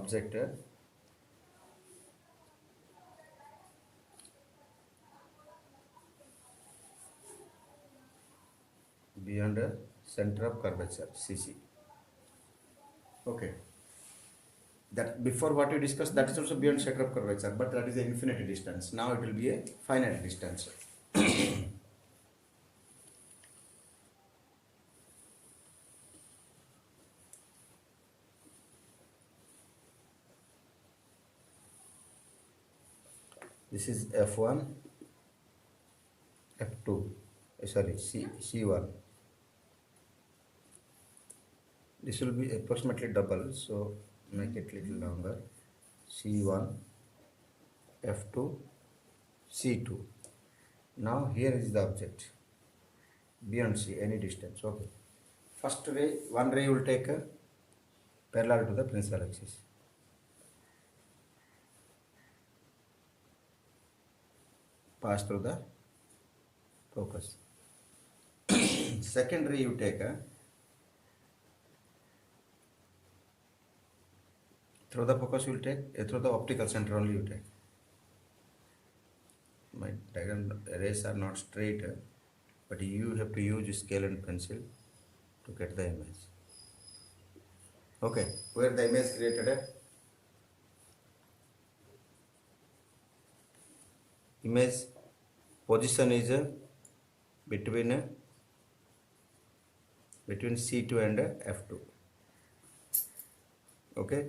object beyond center of curvature CC. Okay. That before what you discussed, that is also beyond center of curvature, but that is an infinite distance. Now it will be a finite distance. This is F1, F2, sorry, C1. This will be approximately double, so make it little longer. C1, F2, C2. Now here is the object beyond C, any distance. Okay. First ray, one ray will take parallel to the principal axis. Pass through the focus. Second ray you take through the focus you will take, through the optical center only you take. My diagram rays are not straight, but you have to use scale and pencil to get the image. Okay, where the image created? Image position is between C2 and F2. Okay,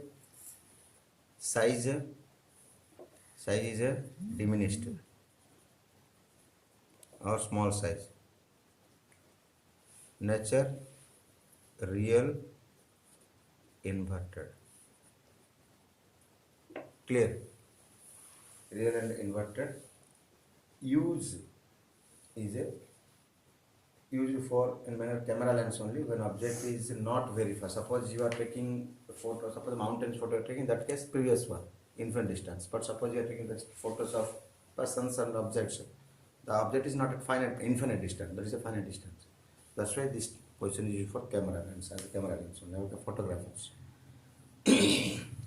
size is diminished or small size. Nature real inverted. Clear? Real and inverted. Use is used for in manner camera lens only when object is not very far. Suppose you are taking a photo, suppose mountains photo you are taking, in that case previous one, infinite distance. But suppose you are taking the photos of persons and objects, the object is not at infinite distance, that is a finite distance. That's why this position is used for camera lens, as a camera lens only, like photographers.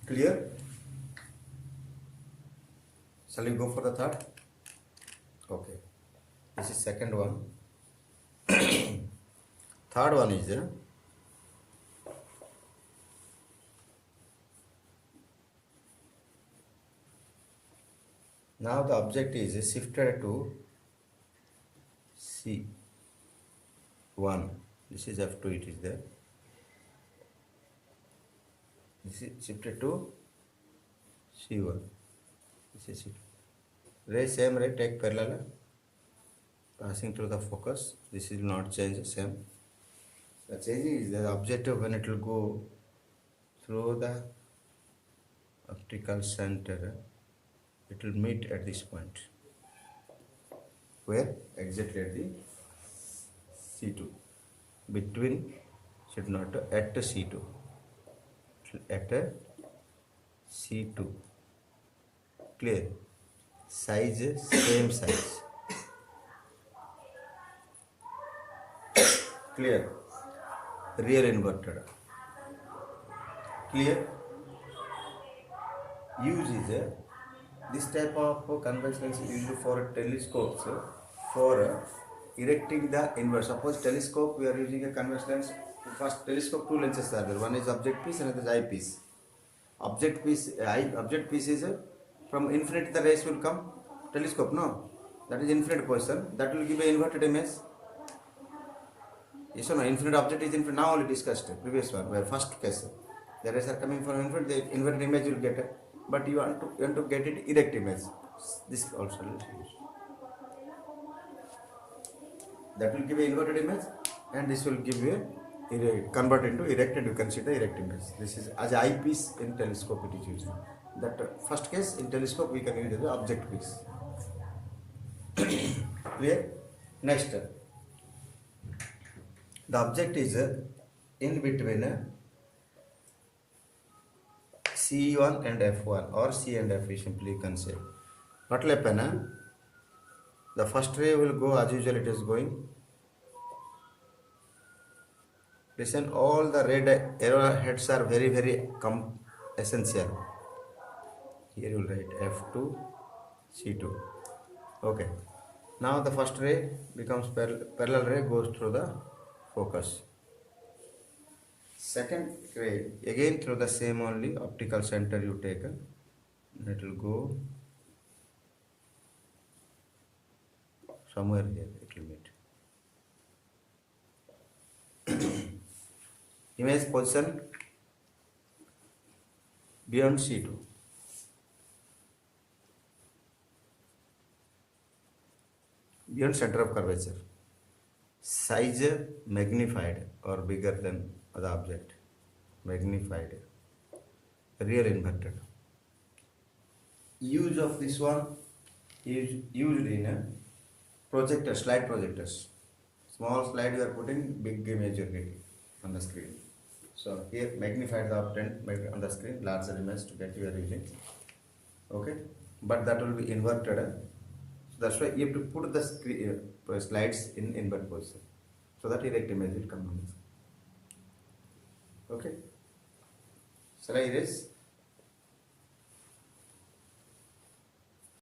Clear? Shall we go for the third? Okay, this is second one. Third one is now the object is shifted to C1. This is F2, it is there. This is shifted to C1. This is it. Ray, same ray, take parallel, passing through the focus. This will not change, same. The change is the objective when it will go through the optical center, it will meet at this point. Where? Exactly at the C2. Between, should not, at C2. At C2. Clear? Size, same size. Clear? Real inverted. Clear? Use is this type of convex lens is used for telescopes for erecting the inverse. Suppose telescope, we are using a convex lens. First telescope, two lenses are there. One is object piece and another is eyepiece. Object piece is from infinite the rays will come. Telescope, no, that is infinite position. That will give an inverted image. Yes or no? Infinite object is infinite. Now only discussed previous one. Where first case, the rays are coming from infinite. The inverted image will get. But you want to get it erect image. This also will use. That will give an inverted image, and this will give you a convert into erect, and you can see the erect image. This is as eyepiece in telescope it is used. That first case in telescope we can use as object piece. Clear? Next, the object is in between C1 and F1 or C and F, we simply can say. What will happen? The first ray will go as usual it is going. Listen, all the red arrow heads are very essential. Here you will write F2 C2. Okay. Now the first ray becomes parallel ray, goes through the focus. Second ray again through the same only optical center you take, it will go somewhere here, it will meet. Image position beyond C2. Beyond center of curvature. Size magnified or bigger than the object. Magnified. Real inverted. Use of this one is used in a projector, slide projectors. Small slide you are putting, big image you are getting on the screen. So here magnified the object on the screen, larger image to get you are using. Okay, but that will be inverted. So that's why you have to put the slides in invert position, so that erect image will come on the screen. Okay, shall I erase?